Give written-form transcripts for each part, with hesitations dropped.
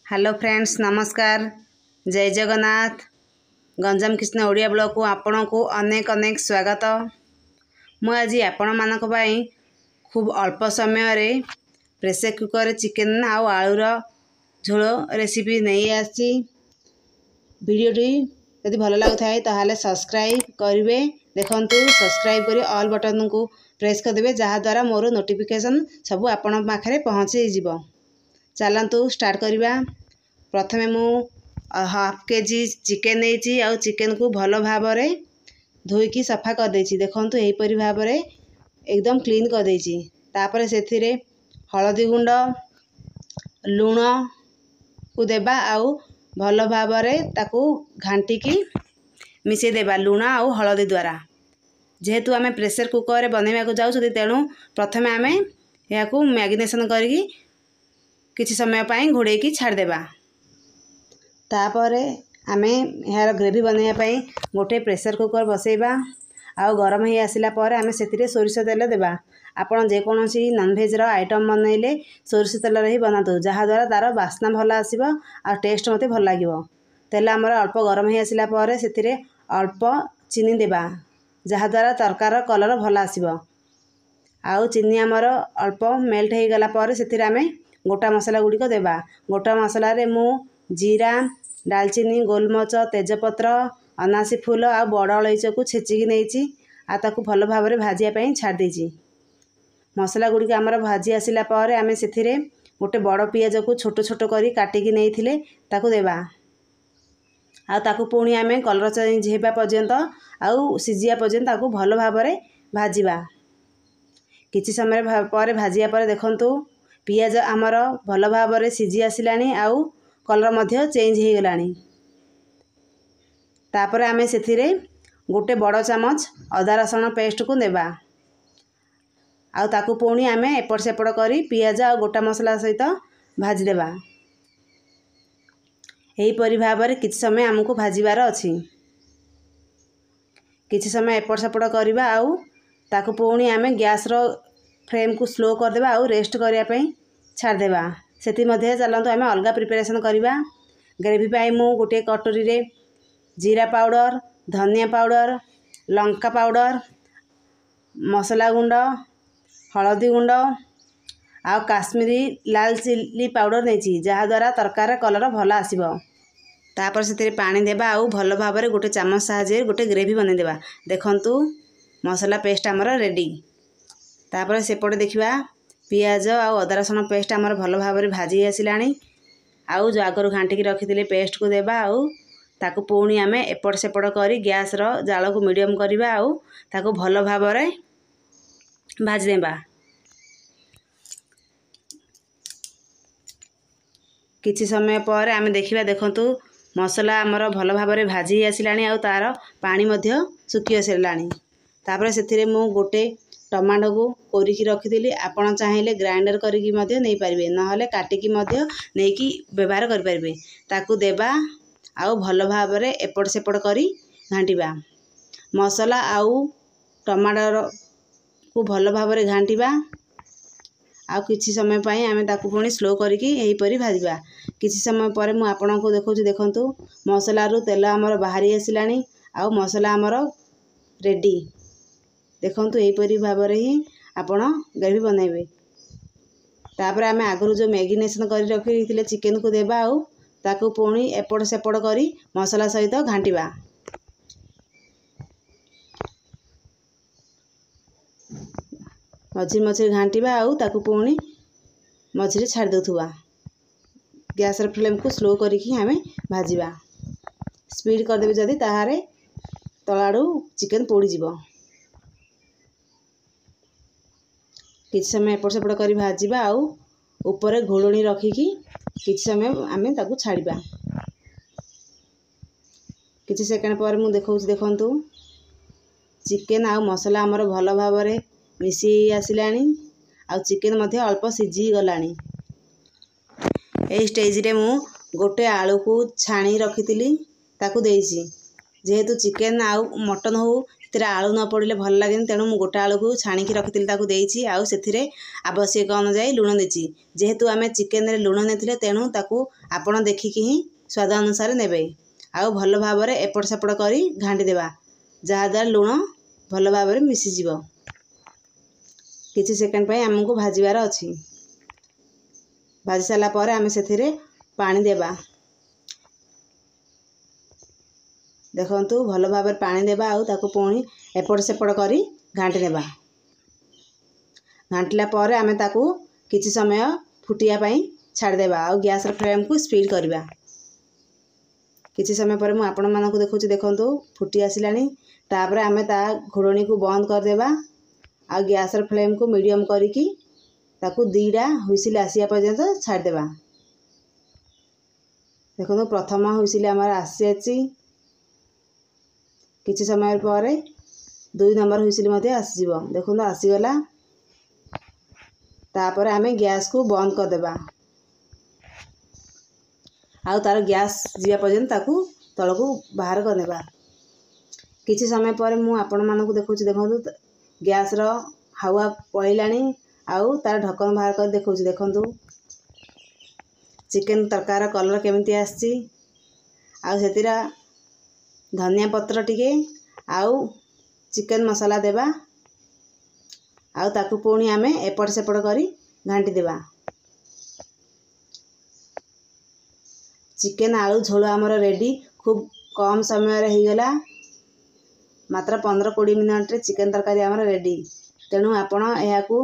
Hello friends नमस्कार जय Jagannath Ganjam Krishna Odia blog को आपण को अनेक अनेक स्वागत। मु आज आपण मानक पई खूब अल्प समय रे प्रेशर कुकर चिकेन आउ आलूर झोल रेसिपी नहीं आसी। वीडियोटी यदि भल लगुए ताहले सब्सक्राइब करेंगे। देखु सब्सक्राइब कर ऑल बटन को प्रेस करदे जहाद्वारा मोर नोटिफिकेशन सब आपण पाखे पहुँची जीव। चलतु स्टार्ट करवा। प्रथमे मु हाफ केजी चिकेन नहीं आउ चिकेन को भल भाव धोईकी सफा कर देछि। देखंतु एहीपरि भाव एकदम क्लीन कर देछि। तापर सेथिरे हळदी गुंड लूण को देबा आउ भल भाव ताकू घांटिकी मिसे देबा लूण आउ हळदी द्वारा। जेहेतु आमे प्रेशर कुकर बनैबा को जाउछथि तेणु प्रथमे आमे याकू मैग्नेशन करिकी किछि समय पाई घोड़ेकी छाड़ देबा। तापरे आमे यार ग्रेवी बनैया पाई गोटे प्रेशर कुकर बसैबा आउ गरम ही आसिला पर आमे सेतिरे सोरिष तेल देबा। आपण जे कोनोसी नॉन वेज रो आइटम बनैले सोरिष तेल रे ही बनातो जहाद्वारा तार बास्ना भल आसीबो आ टेस्ट मते भल लागिबो। तेल हमर अल्प गरम ही आसिला पर सेतिरे अल्प चीनी देबा जहाद्वारा तरकार कलर भल आसीबो। आउ चीनी हमर अल्प मेल्ट हो गला पर सेतिरे आमे गोटा मसला गुड़िक देबा। गोटा मसला रे मु जीरा दालचीनी गोलमरीच तेजपत्र अनासी फूल आ बड़ अलैच को छेचिकी नहीं ताकू भल भाव भाजिया छाड़ देछि। मसला गुड़िक आमर भाजी आसिला पर आमे सेथिरे गोटे बड़ पियाज को छोट छोट करी काटिकी नहीं थिले ताकू देबा। आ ताकू पुणी आमे कलर चेंज हेबा पर्यंत आउ सिजिया पर्यंत ताकू भल भाव भाजिबा। किछि समय पर भाजिया पर देखंतु पियाज आमर भल भाव सिझी आसिलानी आउ कलर मध्य चेंज हो गलानी। तापर आमे सेथिरे गोटे बड़ चामच अदा रसुण पेस्ट को देबा। आउ ताकू पुणी आमे एपट सेपट करी पियाज आ गोटा मसला सहित भाजी देबा। एही परि भाव किछि समय हमकु भाजीबार अछि। किछि समय एपट सेपट करबा आउ ताकू पुणी आमे गैस रो फ्लेम को स्लो कर देबा आउ रेस्ट करिया पई छाड़ देबा। सेति मध्ये चलंतु आमे अलगा प्रिपरेशन करबा। ग्रेवी पाई मु गोटे कटोरी रे जीरा पाउडर धनिया पाउडर लंका पाउडर मसला गुंड हळदी गुंड आउ काश्मीरी लाल चिली पाउडर नहीं जहाद्वारा तरकार कलर भल आसीबो। तापर सेतिरे पानी देबा आउ भल भाव गोटे चामच साहाଯ୍य गोटे ग्रेवी बनै देबा। देखंतु मसला पेस्ट आमर रेडी। तापर सेपटे देखिबा पियाज आउ अदा रसुण पेस्ट आमर भल भाव भाजी आसिलानी। आउ जो आगरू घांटिकी रखिथिले पेस्ट को देबा आउ ताकू पुणी आमे एपट सेपट करी गैस रो जाल को मीडियम करबा आउ ताकू भल भाव भाजी देबा। किछि समय पर आमे देखिबा देखंतु मसला आमर भल भाव भाजी आसिलानी आउ तार पानी मध्य सुखी आसिलानी। तापर सेथिरे मु गोटे टमाटो को कोरिकी रखिथिली। आपण चाहिले ग्राइंडर करिकी मध्य नै परिबे नहले काटिकी मध्य नेकी व्यवहार करि परिबे। ताकू देबा आउ भल भाव एपट सेपट करी घांटिबा। मसला आउ टमाटर को भल भाव घांटिबा आउ किछि समय पाई आमे ताकू पुणी स्लो करिकी एही परि भाजिबा। किछि समय पर मु आपण को देखौछि देखंतु मसला रु तेल हमर बाहरी आसिलानी आउ मसला हमर रेडी। देखंतु एही परि भाव ही आपण ग्रेवी बनैबे। तापर आमे आगरु जो मैगिनेशन करी रखिथिले चिकेन को देबा आउ ताकू पुणी एपट सेपट करी मसला सहित घांटिबा। मझिर मझिर घांटिबा आउ ताकू पुणी मझिर छाड़ देथुबा। गैस र फ्लेम को स्लो करिकी आमे भाजिबा। स्पीड कर देबे जदी ताहारे तळाडू चिकेन पोड़ी जिवो। किछि समय एपट सेपट करी भाजिबा आउ ऊपर घोड़णी रखिकी किछि समय आमे ताकू छाड़िबा। किछि सेकेंड पर मु देखौछि देखंतु चिकेन आउ मसला हमर भल भाव मिसी आसिलानी आउ चिकेन मध्य अल्प सिझी गलानी। ए स्टेज रे मु गोटे आलू को छाणी रखिथिली ताकू देइछि। जेहेतु चिकेन आउ मटन हो ସେଥିରେ ଆଳୁ न ପଡ଼ିଲେ ଭଲ ଲାଗେନି, ତେଣୁ ମୁଁ ଗୋଟା ଆଳୁକୁ ଛାଣିକି ରଖିଥିଲି ତାକୁ ଦେଇଛି। ଆଉ ସେଥିରେ ଆବଶ୍ୟକ ଅନୁଯାୟୀ ଲୁଣ ଦେଇଛି। ଯେହେତୁ ଆମେ ଚିକେନରେ ଲୁଣ ନେଇଥିଲେ, ତେଣୁ ତାକୁ ଆପଣ ଦେଖିକି ହିଁ ସ୍ୱାଦ ଅନୁସାରେ ନେବେ। ଆଉ ଭଲ ଭାବରେ ଏପଟ ସେପଟ କରି ଘାଣ୍ଟି ଦେବା, ଯାହାଦ୍ୱାରା ଲୁଣ ଭଲ ଭାବରେ ମିଶିଯିବ। କିଛି ସେକେଣ୍ଡ ପାଇଁ ଆମକୁ ଭାଜିବାର ଅଛି। ଭାଜି ସାରିଲା ପରେ ଆମେ ସେଥିରେ ପାଣି ଦେବା। ଦେଖନ୍ତୁ ଭଲ ଭାବରେ ପାଣି ଦେବା ଆଉ ତାକୁ ପୁଣି ଏପଟ ସେପଟ କରି ଘାଣ୍ଟି ଦେବା। ଘାଣ୍ଟିଲା ପରେ ଆମେ ତାକୁ କିଛି ସମୟ ଫୁଟିବା ପାଇଁ ଛାଡ଼ିଦେବା ଆଉ ଗ୍ୟାସର ଫ୍ଲେମ୍କୁ ସ୍ପିଡ୍ କରିବା। କିଛି ସମୟ ପରେ ମୁଁ ଆପଣମାନଙ୍କୁ ଦେଖାଉଛି, ଦେଖନ୍ତୁ ଫୁଟି ଆସିଲାଣି। ତାପରେ ଆମେ ତା ଘୋଡ଼ଣୀକୁ ବନ୍ଦ କରିଦେବା ଆଉ ଗ୍ୟାସର ଫ୍ଲେମ୍କୁ ମିଡ଼ିୟମ୍ କରିକି ତାକୁ 2ଟା ହୁଇସିଲ୍ ଆସିବା ପର୍ଯ୍ୟନ୍ତ ଛାଡ଼ିଦେବା। ଦେଖନ୍ତୁ ପ୍ରଥମ ହୁଇସିଲ୍ ଆମର ଆସିଯାଇଛି। କିଛି ସମୟ ପରେ 2 ନମ୍ବର ହୁଇସିଲ୍ ମଧ୍ୟ ଆସିଯିବ। ଦେଖନ୍ତୁ ଆସିଗଲା। ତାପରେ ଆମେ ଗ୍ୟାସକୁ ବନ୍ଦ କରିଦେବା ଆଉ ତାର ଗ୍ୟାସ୍ ଯିବା ପର୍ଯ୍ୟନ୍ତ ତାକୁ ତଳକୁ ବାହାର କରିନେବା। କିଛି ସମୟ ପରେ ମୁଁ ଆପଣମାନଙ୍କୁ ଦେଖାଉଛି, ଦେଖନ୍ତୁ ଗ୍ୟାସର ହାୱା ପଳେଇଲାଣି ଆଉ ତାର ଢକ୍କନ ବାହାର କରି ଦେଖାଉଛି। ଦେଖନ୍ତୁ ଚିକେନ ତରକାରୀର କଲର୍ କେମିତି ଆସିଛି। ଆଉ ସେଥିରେ ଧନିଆ ପତ୍ର ଟିକେ ଆଉ ଚିକେନ ମସଲା ଦେବା ଆଉ ତାକୁ ପୁଣି ଆମେ ଏପଟ ସେପଟ କରି ଘାଣ୍ଟି ଦେବା। ଚିକେନ ଆଳୁ ଝୋଳ ଆମର ରେଡ଼ି। ଖୁବ୍ କମ୍ ସମୟରେ ହେଇଗଲା। ମାତ୍ର 15-20 ମିନିଟ୍ରେ ଚିକେନ ତରକାରୀ ଆମର ରେଡ଼ି। ତେଣୁ ଆପଣ ଏହାକୁ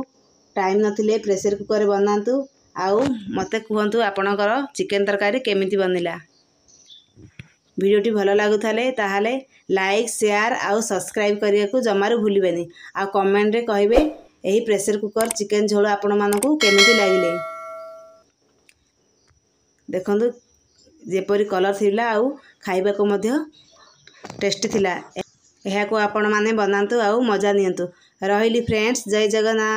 ଟାଇମ୍ ନଥିଲେ ପ୍ରେସର କୁକରରେ ବନାନ୍ତୁ ଆଉ ମୋତେ କୁହନ୍ତୁ ଆପଣଙ୍କର ଚିକେନ ତରକାରୀ କେମିତି ବନିଲା। ଭିଡ଼ିଓଟି ଭଲ ଲାଗୁଥିଲେ ତାହେଲେ ଲାଇକ୍, ସେୟାର ଆଉ ସବସ୍କ୍ରାଇବ୍ କରିବାକୁ ଜମାରୁ ଭୁଲିବେନି। ଆଉ କମେଣ୍ଟରେ କହିବେ ଏହି ପ୍ରେସର କୁକର ଚିକେନ ଝୋଳ ଆପଣମାନଙ୍କୁ କେମିତି ଲାଗିଲେ। ଦେଖନ୍ତୁ ଯେପରି କଲର୍ ଥିଲା ଆଉ ଖାଇବାକୁ ମଧ୍ୟ ଟେଷ୍ଟି ଥିଲା। ଏହାକୁ ଆପଣମାନେ ବନାନ୍ତୁ ଆଉ ମଜା ନିଅନ୍ତୁ। ରହିଲି ଫ୍ରେଣ୍ଡସ୍, ଜୟ ଜଗନ୍ନାଥ।